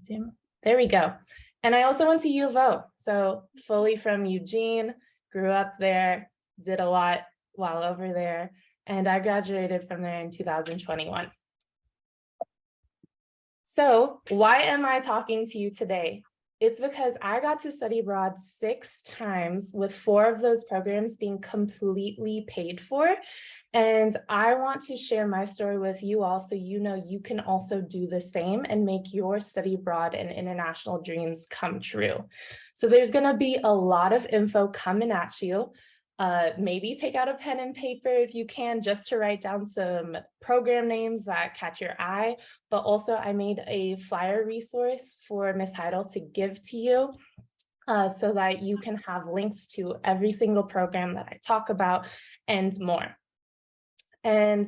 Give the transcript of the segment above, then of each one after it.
Zoom. There we go. And I also went to U of O, so fully from Eugene, grew up there, did a lot while over there, and I graduated from there in 2021. So why am I talking to you today? It's because I got to study abroad 6 times, with 4 of those programs being completely paid for. And I want to share my story with you all so you know you can also do the same and make your study abroad and international dreams come true. So there's going to be a lot of info coming at you. Maybe take out a pen and paper if you can, just to write down some program names that catch your eye. But also I made a flyer resource for Ms. Heidel to give to you so that you can have links to every single program that I talk about and more. And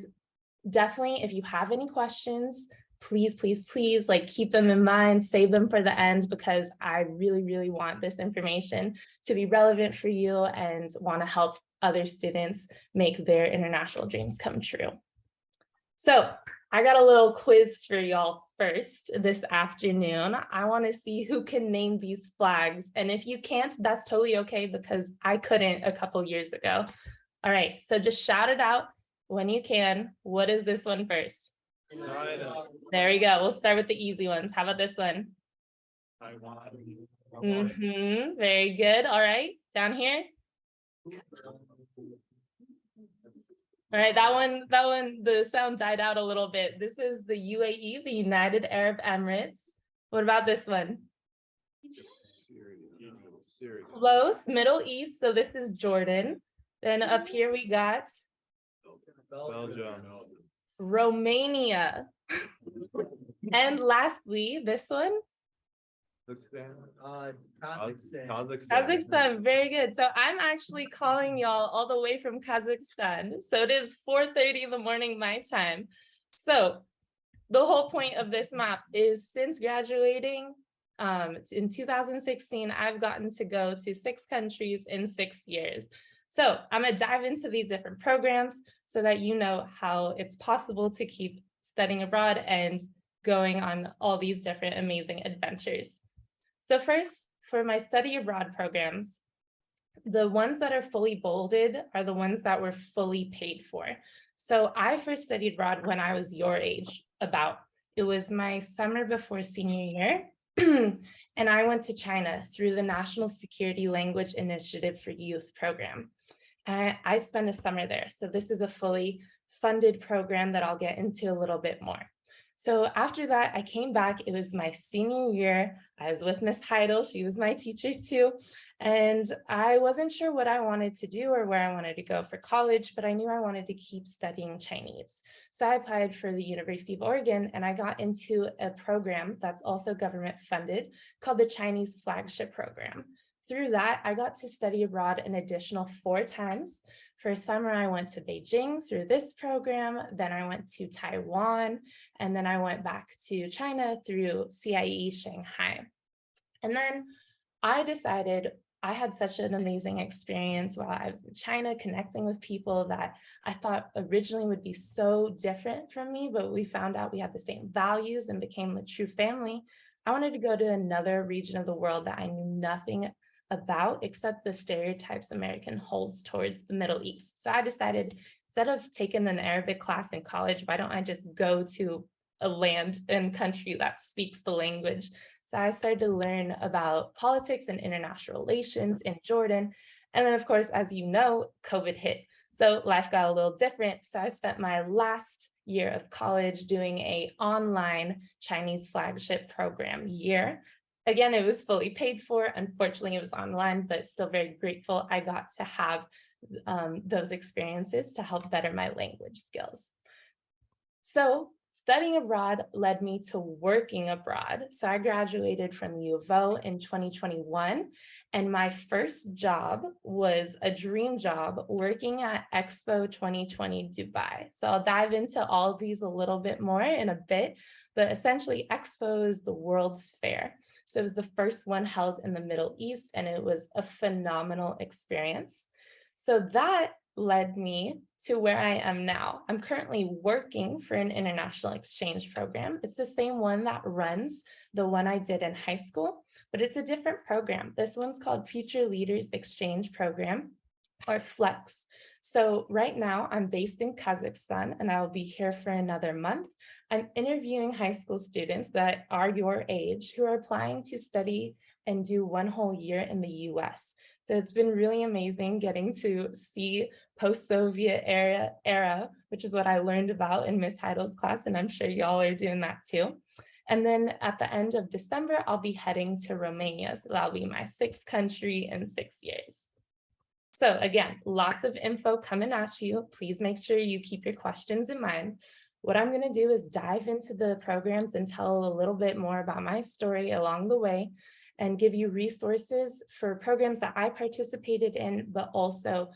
definitely, if you have any questions, please, please, please, like, keep them in mind, save them for the end, because I really, really want this information to be relevant for you and want to help other students make their international dreams come true. So I got a little quiz for y'all first this afternoon. I want to see who can name these flags. And if you can't, that's totally okay, because I couldn't a couple years ago. All right, so just shout it out when you can. What is this one first? There we go. We'll start with the easy ones. How about this one? Very good. All right, down here. All right, that one, the sound died out a little bit. This is the UAE, the United Arab Emirates. What about this one? Close, Middle East. So this is Jordan. Then up here we got Belgium. Romania. And lastly, this one? Kazakhstan, very good. So I'm actually calling y'all all the way from Kazakhstan. So it is 4:30 in the morning my time. So the whole point of this map is, since graduating in 2016, I've gotten to go to 6 countries in 6 years. So I'm going to dive into these different programs so that you know how it's possible to keep studying abroad and going on all these different amazing adventures. So first, for my study abroad programs, the ones that are fully bolded are the ones that were fully paid for. So I first studied abroad when I was your age, it was my summer before senior year. And I went to China through the National Security Language Initiative for Youth program. And I spent a summer there. So this is a fully funded program that I'll get into a little bit more. So after that, I came back. It was my senior year. I was with Ms. Heidel. She was my teacher too. And I wasn't sure what I wanted to do or where I wanted to go for college, but I knew I wanted to keep studying Chinese. So I applied for the University of Oregon, and I got into a program that's also government funded called the Chinese Flagship program. Through that, I got to study abroad an additional 4 times. For summer, I went to Beijing through this program, then I went to Taiwan, and then I went back to China through CIE Shanghai. And then I decided I had such an amazing experience while I was in China, connecting with people that I thought originally would be so different from me, but we found out we had the same values and became a true family. I wanted to go to another region of the world that I knew nothing about except the stereotypes American holds towards the Middle East. So I decided, instead of taking an Arabic class in college, why don't I just go to a land and country that speaks the language? So I started to learn about politics and international relations in Jordan. And then, of course, as you know, COVID hit. So life got a little different. So I spent my last year of college doing an online Chinese flagship program year. Again, it was fully paid for. Unfortunately, it was online, but still very grateful I got to have those experiences to help better my language skills. So studying abroad led me to working abroad. So I graduated from U of O in 2021, and my first job was a dream job working at EXPO 2020 Dubai. So I'll dive into all of these a little bit more in a bit, but essentially EXPO is the world's fair. So it was the first one held in the Middle East, and it was a phenomenal experience. So that led me to where I am now. I'm currently working for an international exchange program. It's the same one that runs the one I did in high school, but it's a different program. This one's called Future Leaders Exchange Program, or FLEX. So right now I'm based in Kazakhstan and I'll be here for another month. I'm interviewing high school students that are your age who are applying to study and do one whole year in the US. So it's been really amazing getting to see post-Soviet era, which is what I learned about in Miss Heidel's class, and I'm sure y'all are doing that too. And then at the end of December, I'll be heading to Romania. So that'll be my 6th country in 6 years. So again, lots of info coming at you. Please make sure you keep your questions in mind. What I'm going to do is dive into the programs and tell a little bit more about my story along the way and give you resources for programs that I participated in, but also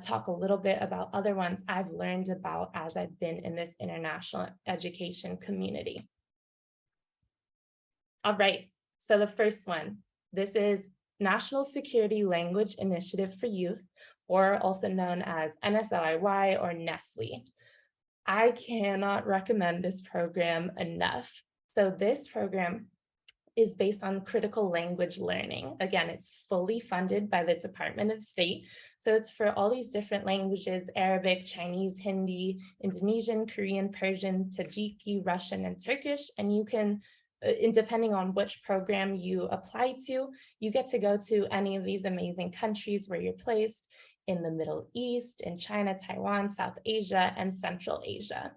talk a little bit about other ones I've learned about as I've been in this international education community. All right, so the first one, this is National Security Language Initiative for Youth, or also known as NSLI-Y or NSLI. I cannot recommend this program enough. So this program is based on critical language learning. Again, it's fully funded by the Department of State. So it's for all these different languages: Arabic, Chinese, Hindi, Indonesian, Korean, Persian, Tajiki, Russian, and Turkish. And you can, depending on which program you apply to, you get to go to any of these amazing countries where you're placed in the Middle East, in China, Taiwan, South Asia, and Central Asia.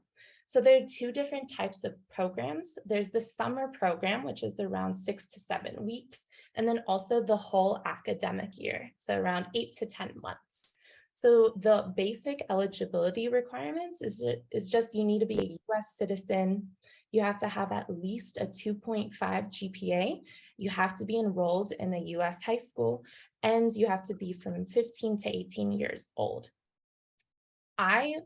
So there are 2 different types of programs. There's the summer program, which is around 6 to 7 weeks, and then also the whole academic year, so around 8 to 10 months. So the basic eligibility requirements is just you need to be a US citizen. You have to have at least a 2.5 GPA. You have to be enrolled in a US high school, and you have to be from 15 to 18 years old. I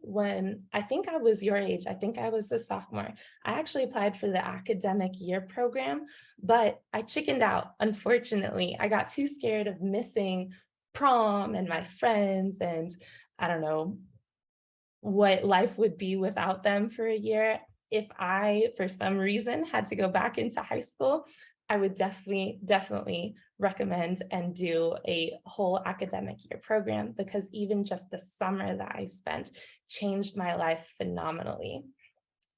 think I was your age, I think I was a sophomore. I actually applied for the academic year program, but I chickened out, unfortunately. I got too scared of missing prom and my friends, and I don't know what life would be without them for a year. If I, for some reason, had to go back into high school, I would definitely recommend and do a whole academic year program, because even just the summer that I spent changed my life phenomenally.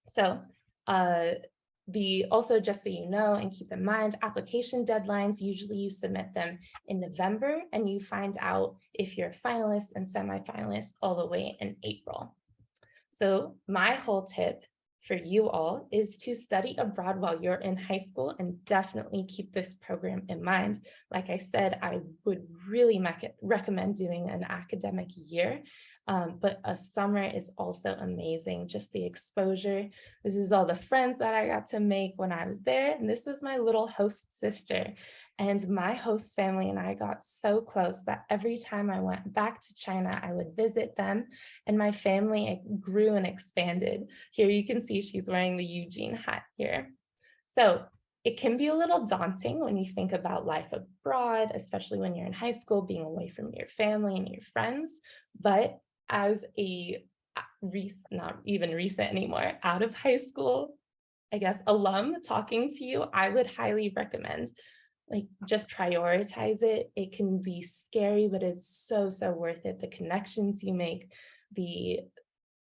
So also, just so you know and keep in mind, application deadlines, usually you submit them in November and you find out if you're a finalist and semifinalist all the way in April. So my whole tip for you all is to study abroad while you're in high school, and definitely keep this program in mind. Like I said, I would really recommend doing an academic year, but a summer is also amazing. Just the exposure. This is all the friends that I got to make when I was there, and this was my little host sister. And my host family and I got so close that every time I went back to China, I would visit them, and my family grew and expanded. Here you can see she's wearing the Eugene hat here. So it can be a little daunting when you think about life abroad, especially when you're in high school, being away from your family and your friends. But as a not even recent anymore, out of high school, I guess, alum talking to you, I would highly recommend, like, just prioritize it. It can be scary, but it's so worth it. The connections you make, the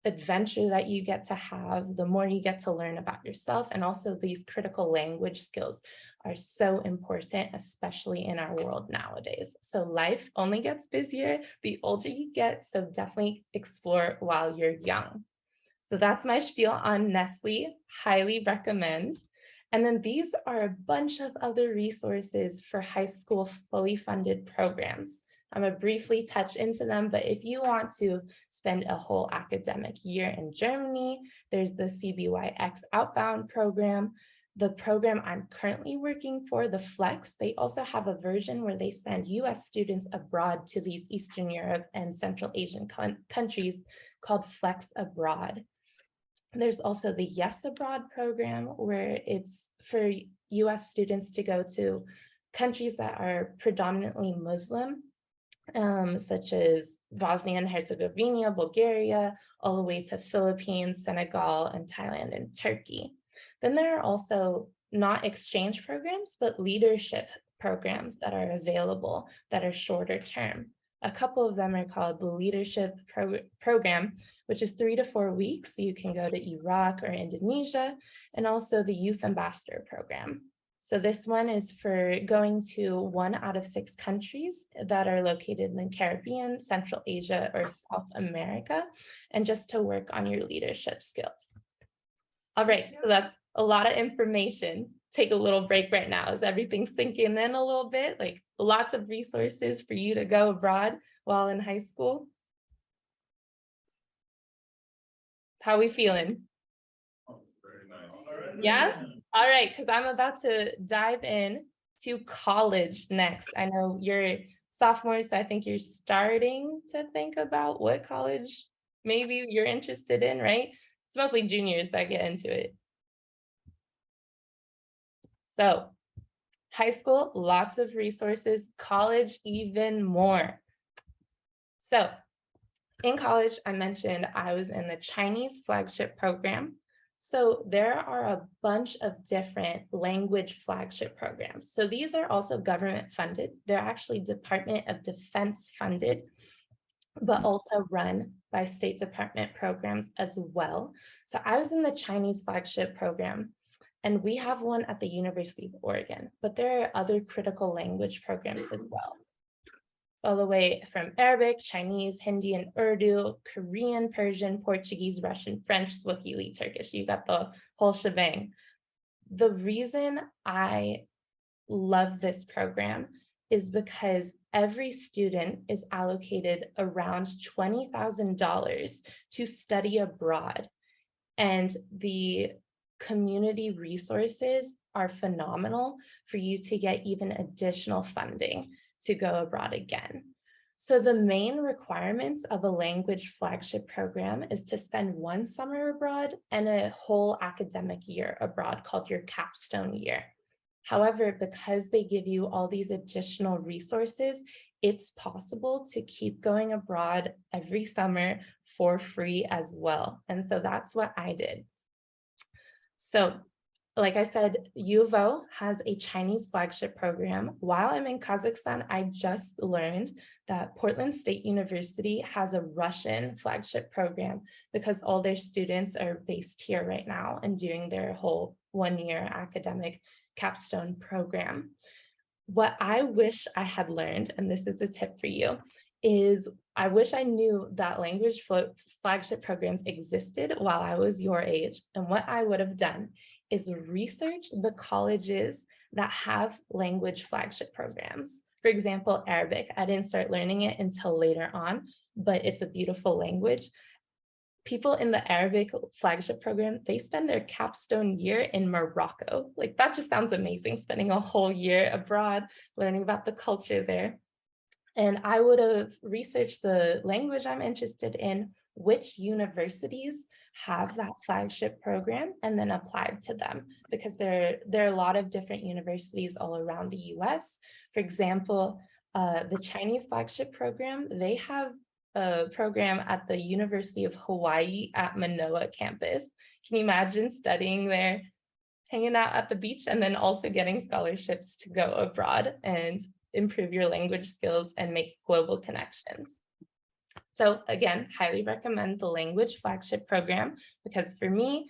adventure that you get to have, the more you get to learn about yourself, and also these critical language skills are so important, especially in our world nowadays. So life only gets busier the older you get, so definitely explore while you're young. So that's my spiel on NSLI. Highly recommend. And then these are a bunch of other resources for high school fully funded programs. I'm going to briefly touch into them, but if you want to spend a whole academic year in Germany, there's the CBYX Outbound program. The program I'm currently working for, the Flex, they also have a version where they send US students abroad to these Eastern Europe and Central Asian countries called Flex Abroad. There's also the Yes Abroad program, where it's for US students to go to countries that are predominantly Muslim, such as Bosnia and Herzegovina, Bulgaria, all the way to Philippines, Senegal, and Thailand and Turkey. Then there are also not exchange programs, but leadership programs that are available that are shorter term. A couple of them are called the Leadership Program, which is 3 to 4 weeks. So you can go to Iraq or Indonesia, and also the Youth Ambassador Program. So this one is for going to 1 out of 6 countries that are located in the Caribbean, Central Asia, or South America, and just to work on your leadership skills. All right, so that's a lot of information. Take a little break right now. Is everything sinking in a little bit? Like lots of resources for you to go abroad while in high school? How are we feeling? Very nice. Yeah? All right, because I'm about to dive in to college next. I know you're sophomores, so I think you're starting to think about what college maybe you're interested in, right? It's mostly juniors that get into it. So high school, lots of resources, college, even more. So in college, I mentioned I was in the Chinese flagship program. So there are a bunch of different language flagship programs. So these are also government funded. They're actually Department of Defense funded, but also run by State Department programs as well. So I was in the Chinese flagship program, and we have one at the University of Oregon, but there are other critical language programs as well. All the way from Arabic, Chinese, Hindi, and Urdu, Korean, Persian, Portuguese, Russian, French, Swahili, Turkish. You got the whole shebang. The reason I love this program is because every student is allocated around $20,000 to study abroad. And the community resources are phenomenal for you to get even additional funding to go abroad again. So the main requirements of a language flagship program is to spend 1 summer abroad and a whole academic year abroad called your capstone year. However, because they give you all these additional resources, it's possible to keep going abroad every summer for free as well. And so that's what I did. So like I said, U of O has a Chinese flagship program. While I'm in Kazakhstan, I just learned that Portland State University has a Russian flagship program because all their students are based here right now and doing their whole 1-year academic capstone program. What I wish I had learned, and this is a tip for you, is I wish I knew that language flagship programs existed while I was your age. And what I would have done is research the colleges that have language flagship programs. For example, Arabic. I didn't start learning it until later on, but it's a beautiful language. People in the Arabic flagship program, they spend their capstone year in Morocco. Like that just sounds amazing, spending a whole year abroad, learning about the culture there. And I would have researched the language I'm interested in, which universities have that flagship program, and then applied to them, because there are a lot of different universities all around the US. For example, the Chinese flagship program, they have a program at the University of Hawaii at Manoa campus. Can you imagine studying there, hanging out at the beach, and then also getting scholarships to go abroad and improve your language skills and make global connections? So again, highly recommend the language flagship program, because for me,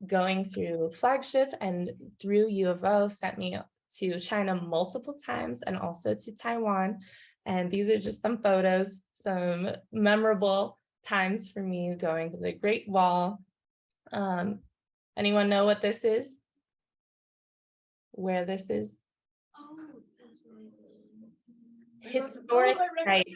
going through flagship and through U of O sent me to China multiple times and also to Taiwan. And these are just some photos, some memorable times for me going to the Great Wall. Anyone know what this is? Where this is? Historic site.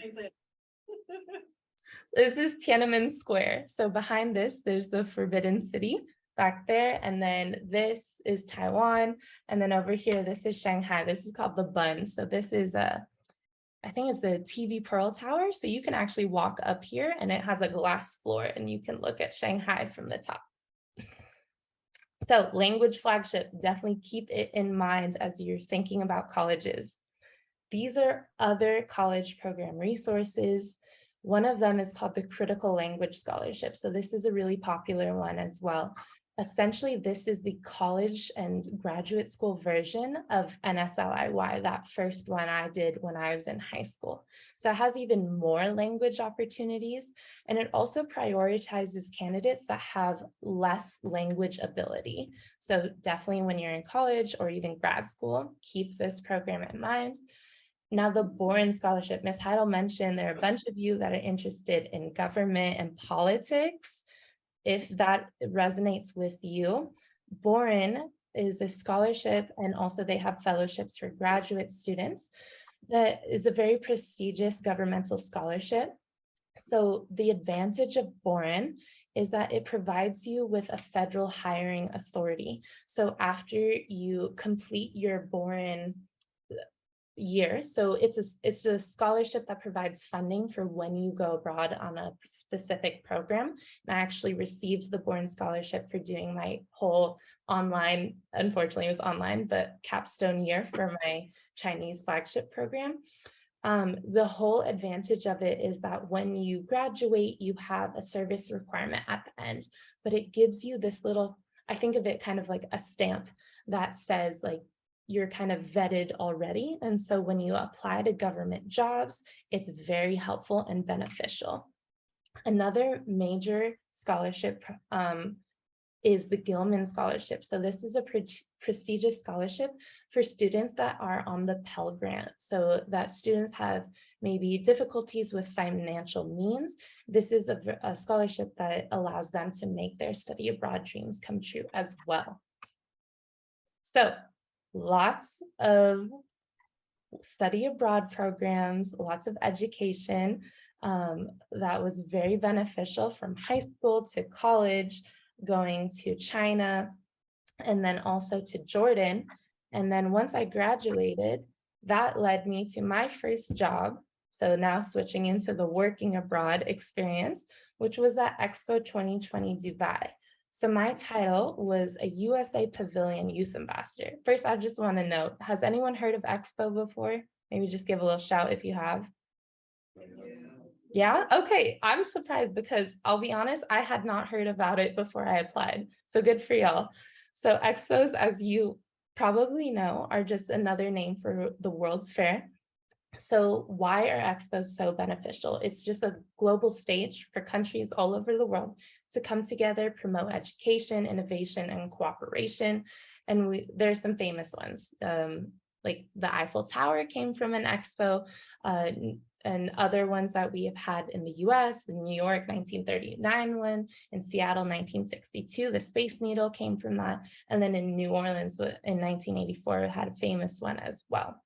This is Tiananmen Square. So behind this, there's the Forbidden City back there. And then this is Taiwan. And then over here, this is Shanghai. This is called the Bund. So this is I think it's the TV Pearl Tower. So you can actually walk up here and it has a glass floor and you can look at Shanghai from the top. So language flagship, definitely keep it in mind as you're thinking about colleges. These are other college program resources. One of them is called the Critical Language Scholarship. So this is a really popular one as well. Essentially, this is the college and graduate school version of NSLI-Y, that first one I did when I was in high school. So it has even more language opportunities, and it also prioritizes candidates that have less language ability. So definitely when you're in college or even grad school, keep this program in mind. Now, the Boren Scholarship, Ms. Heidel mentioned there are a bunch of you that are interested in government and politics. If that resonates with you, Boren is a scholarship, and also they have fellowships for graduate students. That is a very prestigious governmental scholarship. So the advantage of Boren is that it provides you with a federal hiring authority. So after you complete your Boren year. So it's a scholarship that provides funding for when you go abroad on a specific program. And I actually received the Boren Scholarship for doing my whole online, unfortunately it was online, but capstone year for my Chinese flagship program. The whole advantage of it is that when you graduate, you have a service requirement at the end, but it gives you this little, I think of it kind of like a stamp that says like, you're kind of vetted already. And so when you apply to government jobs, it's very helpful and beneficial. Another major scholarship is the Gilman Scholarship. So this is a prestigious scholarship for students that are on the Pell Grant. So that students have maybe difficulties with financial means. This is a scholarship that allows them to make their study abroad dreams come true as well. So lots of study abroad programs, lots of education that was very beneficial from high school to college, going to China, and then also to Jordan. And then once I graduated, that led me to my first job. So now switching into the working abroad experience, which was at EXPO 2020 Dubai. So my title was a USA Pavilion Youth Ambassador. First, I just want to note, has anyone heard of EXPO before? Maybe just give a little shout if you have. Yeah, okay. I'm surprised because I'll be honest, I had not heard about it before I applied. So good for y'all. So EXPOs, as you probably know, are just another name for the World's Fair. So why are EXPOs so beneficial? It's just a global stage for countries all over the world to come together, promote education, innovation, and cooperation. And there's some famous ones, like the Eiffel Tower came from an expo, and other ones that we have had in the US, the New York 1939 one, in Seattle 1962, the Space Needle came from that. And then in New Orleans in 1984, we had a famous one as well.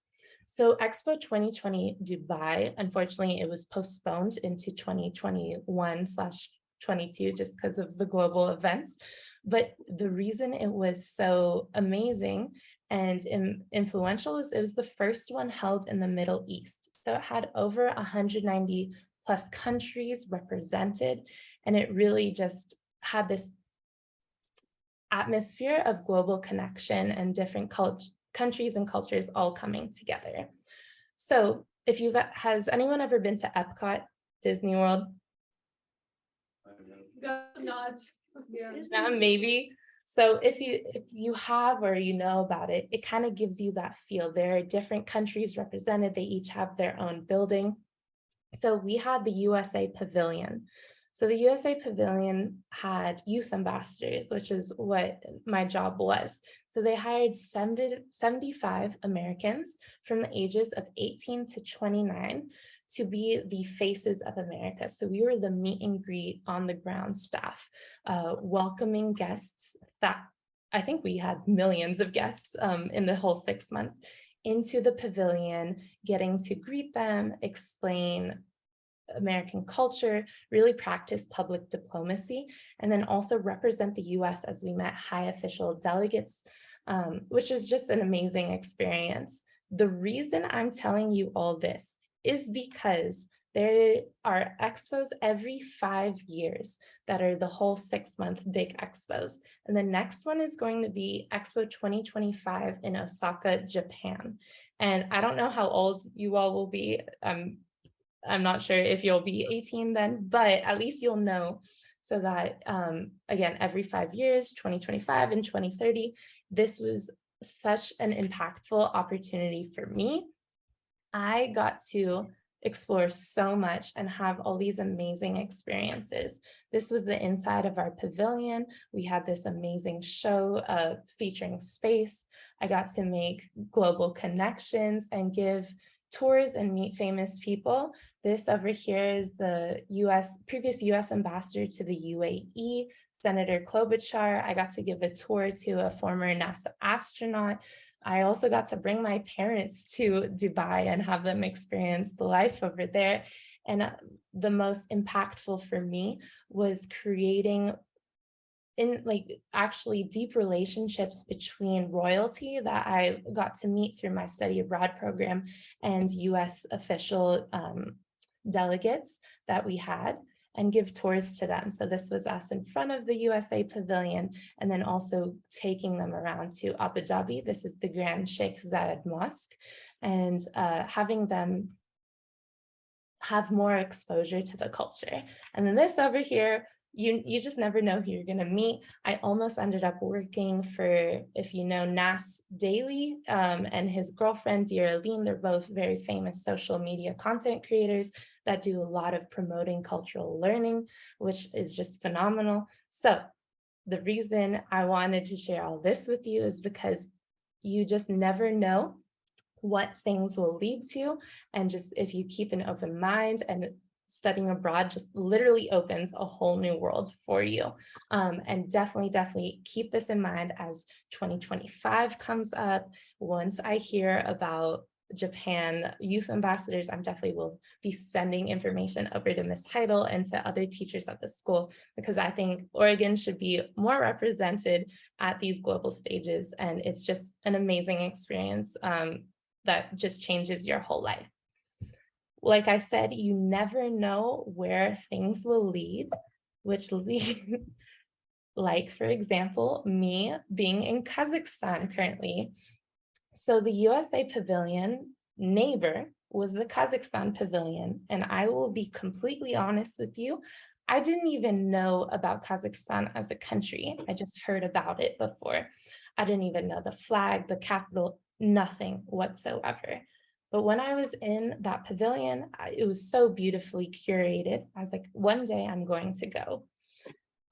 So EXPO 2020 Dubai, unfortunately, it was postponed into 2021/22 just because of the global events. But the reason it was so amazing and influential is it was the first one held in the Middle East. So it had over 190 plus countries represented, and it really just had this atmosphere of global connection and different countries and cultures all coming together. So if has anyone ever been to Epcot, Disney World? Not. Yeah, maybe. So if you have or you know about it, it kind of gives you that feel. There are different countries represented. They each have their own building. So we had the USA Pavilion. So the USA Pavilion had youth ambassadors, which is what my job was. So they hired 75 Americans from the ages of 18 to 29 to be the faces of America. So we were the meet and greet on the ground staff, welcoming guests that I think we had millions of guests in the whole 6 months into the pavilion, getting to greet them, explain American culture, really practice public diplomacy, and then also represent the US as we met high official delegates, which was just an amazing experience. The reason I'm telling you all this is because There are expos every 5 years that are the whole 6-month big expos. And the next one is going to be Expo 2025 in Osaka, Japan. And I don't know how old you all will be. I'm not sure if you'll be 18 then, but at least you'll know, so that again, every 5 years, 2025 and 2030, this was such an impactful opportunity for me. I got to explore so much and have all these amazing experiences. This was the inside of our pavilion. We had this amazing show featuring space. I got to make global connections and give tours and meet famous people. This over here is the previous US ambassador to the UAE, Senator Klobuchar. I got to give a tour to a former NASA astronaut. I also got to bring my parents to Dubai and have them experience the life over there. And the most impactful for me was creating actually deep relationships between royalty that I got to meet through my study abroad program and US official delegates that we had, and give tours to them. So this was us in front of the USA Pavilion, and then also taking them around to Abu Dhabi. This is the Grand Sheikh Zayed Mosque, and having them have more exposure to the culture. And then this over here, you just never know who you're going to meet. I almost ended up working for, if you know, Nas Daily and his girlfriend, Dear Aline. They're both very famous social media content creators that do a lot of promoting cultural learning, which is just phenomenal. So the reason I wanted to share all this with you is because you just never know what things will lead to. And just if you keep an open mind, and studying abroad just literally opens a whole new world for you. And definitely keep this in mind as 2025 comes up. Once I hear about Japan youth ambassadors, I definitely will be sending information over to Ms. Heidel and to other teachers at the school, because I think Oregon should be more represented at these global stages. And it's just an amazing experience that just changes your whole life. Like I said, you never know where things will lead, which lead, like for example, me being in Kazakhstan currently. So the USA Pavilion neighbor was the Kazakhstan Pavilion. And I will be completely honest with you, I didn't even know about Kazakhstan as a country. I just heard about it before. I didn't even know the flag, the capital, nothing whatsoever. But when I was in that pavilion, it was so beautifully curated. I was like, one day I'm going to go.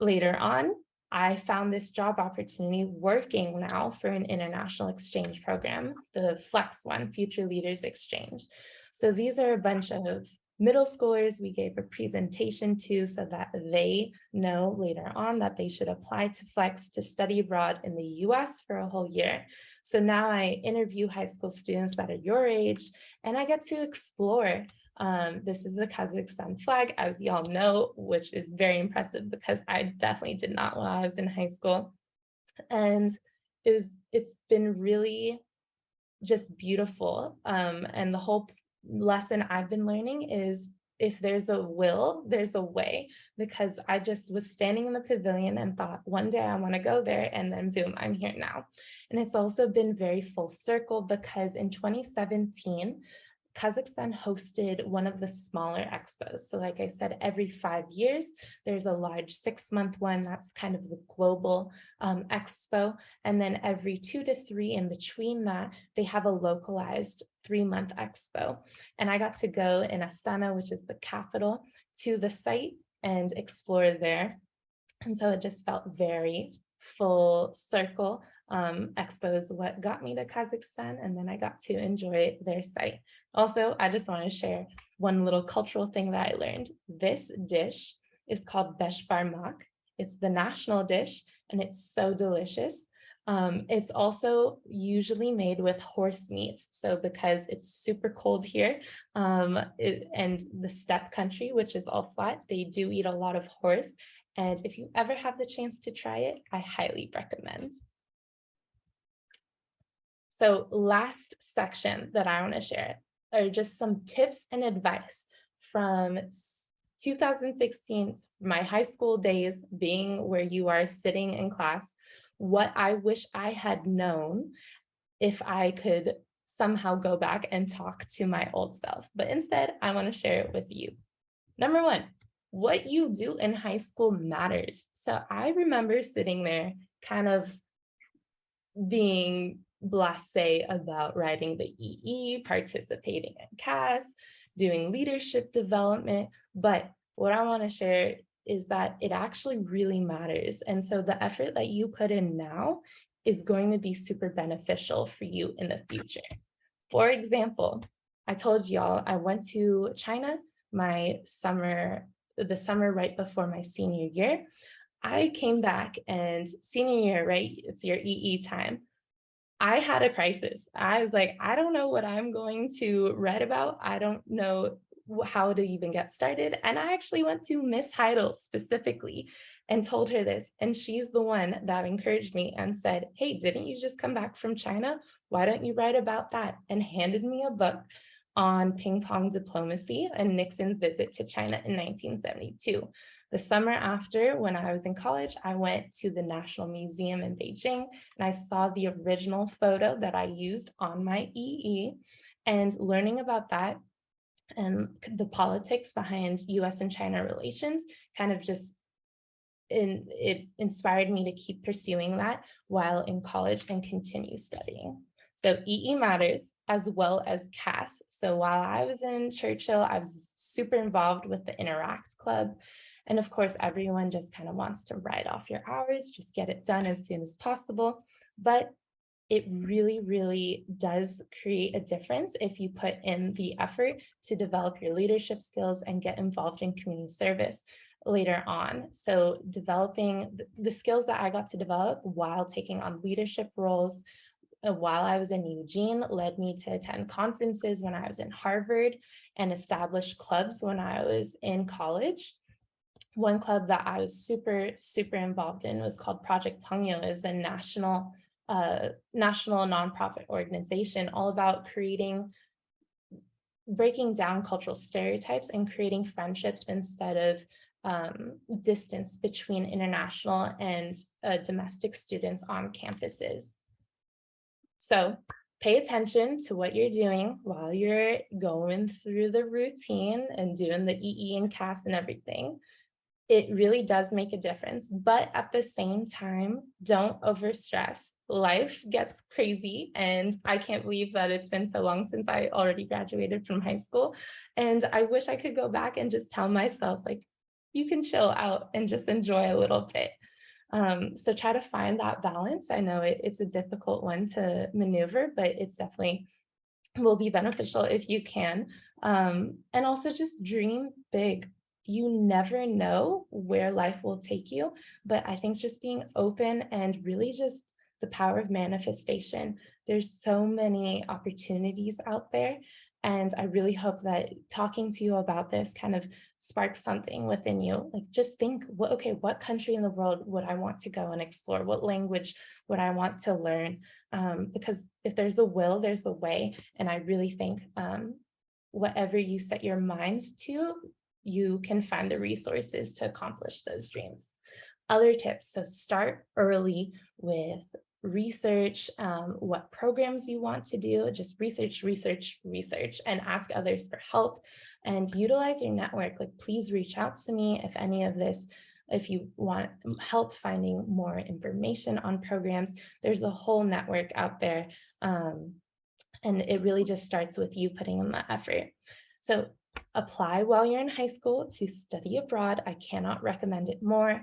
Later on, I found this job opportunity working now for an international exchange program, the Flex one, Future Leaders Exchange. So these are a bunch of middle schoolers we gave a presentation to, so that they know later on that they should apply to Flex to study abroad in the US for a whole year. So now I interview high school students that are your age, and I get to explore. This is the Kazakhstan flag, as y'all know, which is very impressive because I definitely did not when I was in high school. And it's been really just beautiful. And the whole lesson I've been learning is, if there's a will, there's a way, because I just was standing in the pavilion and thought, one day I want to go there, and then boom, I'm here now. And it's also been very full circle, because in 2017, Kazakhstan hosted one of the smaller expos. So like I said, every 5 years, there's a large 6-month one. That's kind of the global expo. And then every 2 to 3 in between that, they have a localized 3-month expo. And I got to go in Astana, which is the capital, to the site and explore there. And so it just felt very full circle. Expo is what got me to Kazakhstan, and then I got to enjoy their site. Also, I just want to share one little cultural thing that I learned. This dish is called beshbarmak. It's the national dish, and it's so delicious. It's also usually made with horse meat. So because it's super cold here, and the steppe country, which is all flat, they do eat a lot of horse. And if you ever have the chance to try it, I highly recommend. So last section that I want to share are just some tips and advice from 2016, my high school days, being where you are sitting in class, what I wish I had known if I could somehow go back and talk to my old self. But instead, I want to share it with you. Number one, what you do in high school matters. So I remember sitting there kind of being blasé about writing the EE, participating in CAS, doing leadership development. But what I want to share is that it actually really matters. And so the effort that you put in now is going to be super beneficial for you in the future. For example, I told y'all I went to China the summer right before my senior year. I came back, and senior year, right? It's your EE time. I had a crisis. I was like, I don't know what I'm going to write about. I don't know how to even get started. And I actually went to Miss Heidel specifically and told her this. And she's the one that encouraged me and said, hey, didn't you just come back from China? Why don't you write about that? And handed me a book on ping pong diplomacy and Nixon's visit to China in 1972. The summer after, when I was in college, I went to the National Museum in Beijing, and I saw the original photo that I used on my EE, and learning about that and the politics behind US and China relations kind of just it inspired me to keep pursuing that while in college and continue studying. So EE matters, as well as CAS. So while I was in Churchill, I was super involved with the Interact Club. And of course, everyone just kind of wants to write off your hours, just get it done as soon as possible. But it really, really does create a difference if you put in the effort to develop your leadership skills and get involved in community service later on. So developing the skills that I got to develop while taking on leadership roles while I was in Eugene led me to attend conferences when I was in Harvard and establish clubs when I was in college. One club that I was super, super involved in was called Project Pangyo. It was a national nonprofit organization all about breaking down cultural stereotypes and creating friendships instead of distance between international and domestic students on campuses. So pay attention to what you're doing while you're going through the routine and doing the EE and CAS and everything. It really does make a difference, but at the same time, don't overstress. Life gets crazy, and I can't believe that it's been so long since I already graduated from high school. And I wish I could go back and just tell myself, like, you can chill out and just enjoy a little bit. So try to find that balance. I know it's a difficult one to maneuver, but it's definitely will be beneficial if you can. And also just dream big. You never know where life will take you, but I think just being open and really just the power of manifestation. There's so many opportunities out there. And I really hope that talking to you about this kind of sparks something within you. Like just think, what country in the world would I want to go and explore? What language would I want to learn? Because if there's a will, there's a way. And I really think whatever you set your mind to, you can find the resources to accomplish those dreams. Other tips, so start early with research, what programs you want to do, just research, and ask others for help and utilize your network. Like, please reach out to me if any of this, if you want help finding more information on programs. There's a whole network out there. And it really just starts with you putting in the effort. So apply while you're in high school to study abroad. I cannot recommend it more.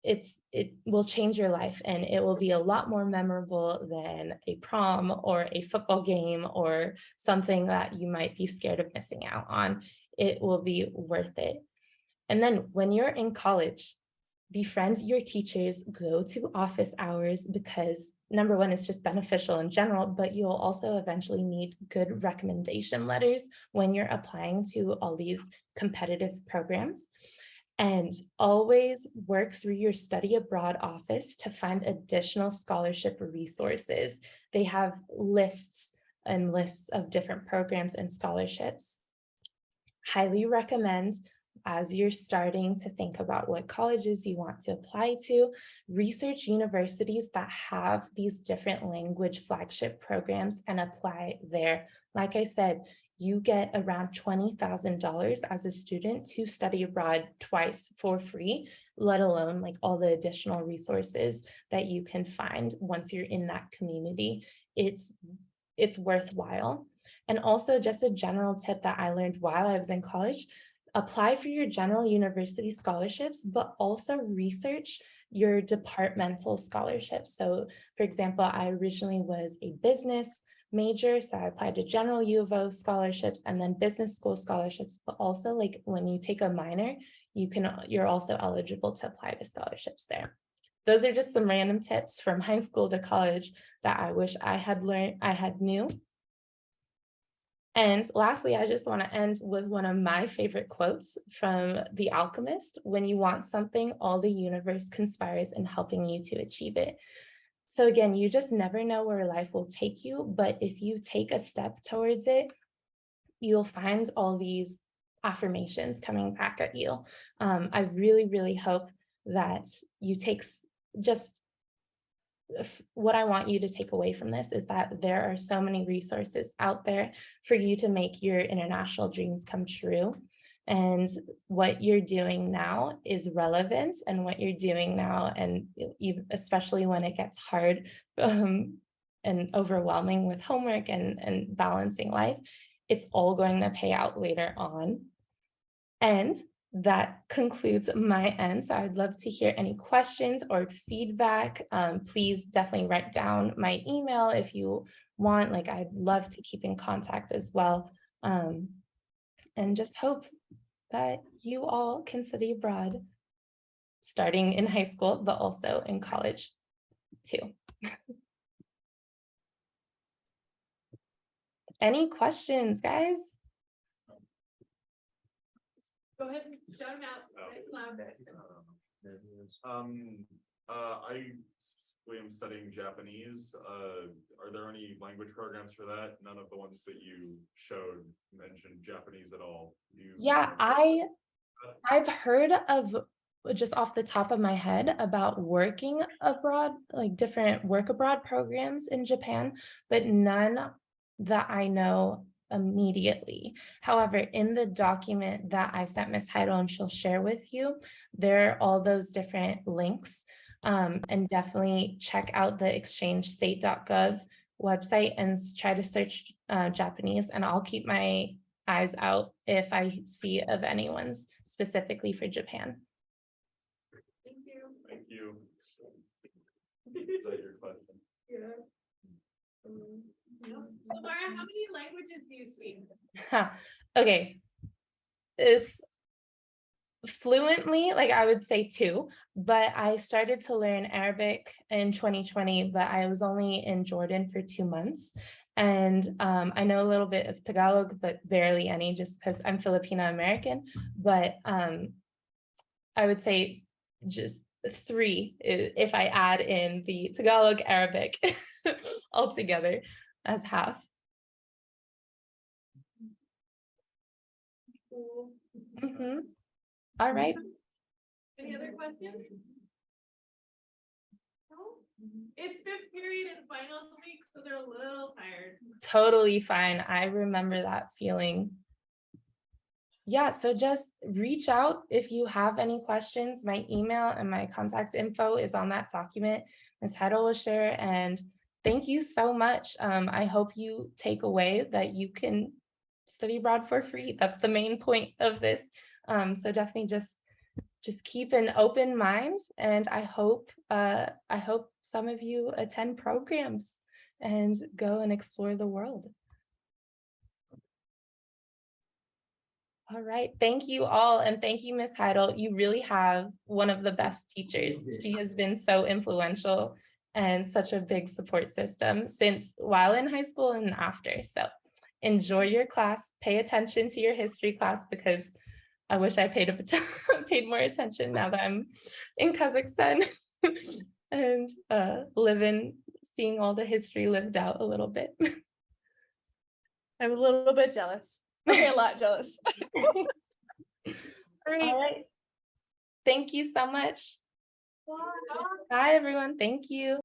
It will change your life, and it will be a lot more memorable than a prom or a football game or something that you might be scared of missing out on. It will be worth it. And then when you're in college, befriend your teachers, go to office hours, because number one, it's just beneficial in general, but you'll also eventually need good recommendation letters when you're applying to all these competitive programs. And always work through your study abroad office to find additional scholarship resources. They have lists and lists of different programs and scholarships. highly recommend, as you're starting to think about what colleges you want to apply to, research universities that have these different language flagship programs and apply there. Like I said, you get around $20,000 as a student to study abroad twice for free, let alone like all the additional resources that you can find once you're in that community. It's worthwhile. And also just a general tip that I learned while I was in college, apply for your general university scholarships, but also research your departmental scholarships. So for example, I originally was a business major, so I applied to general U of O scholarships and then business school scholarships, but also like when you take a minor, you're also eligible to apply to scholarships there. Those are just some random tips from high school to college that I wish I had knew. And lastly, I just want to end with one of my favorite quotes from The Alchemist: when you want something, all the universe conspires in helping you to achieve it. So again, you just never know where life will take you, but if you take a step towards it, you'll find all these affirmations coming back at you. I really, really hope that you take just what I want you to take away from this is that there are so many resources out there for you to make your international dreams come true. And what you're doing now is relevant, and what you're doing now, and especially when it gets hard and overwhelming with homework and balancing life, it's all going to pay out later on. And that concludes my end. So I'd love to hear any questions or feedback. Please definitely write down my email if you want. Like, I'd love to keep in contact as well. And just hope that you all can study abroad, starting in high school, but also in college too. Any questions, guys? Go ahead and shout them out. I specifically am studying Japanese. Are there any language programs for that? None of the ones that you showed mentioned Japanese at all. Yeah, I've heard of, just off the top of my head, about working abroad, like different work abroad programs in Japan, but none that I know immediately. However, in the document that I sent Ms. Heidel and she'll share with you, there are all those different links. And definitely check out the exchangestate.gov website and try to search Japanese, and I'll keep my eyes out if I see of anyone's specifically for Japan. Thank you. Thank you. Is that your question? Yeah. So Laura, how many languages do you speak? Okay. Is fluently, like I would say 2, but I started to learn Arabic in 2020, but I was only in Jordan for 2 months. And I know a little bit of Tagalog, but barely any, just because I'm Filipino American. But I would say just 3 if I add in the Tagalog, Arabic altogether as half. Cool. Mm-hmm. All right. Any other questions? No? It's 5th period and finals week, so they're a little tired. Totally fine. I remember that feeling. Yeah, so just reach out if you have any questions. My email and my contact info is on that document Ms. Heidel will share. And thank you so much. I hope you take away that you can study abroad for free. That's the main point of this. So definitely just keep an open mind, and I hope some of you attend programs and go and explore the world. All right, thank you all, and thank you, Ms. Heidel. You really have one of the best teachers. She has been so influential and such a big support system since while in high school and after. So enjoy your class, pay attention to your history class, because I wish I paid more attention now that I'm in Kazakhstan and seeing all the history lived out a little bit. I'm a little bit jealous. Okay, a lot jealous. All right. Thank you so much. Bye, everyone. Thank you.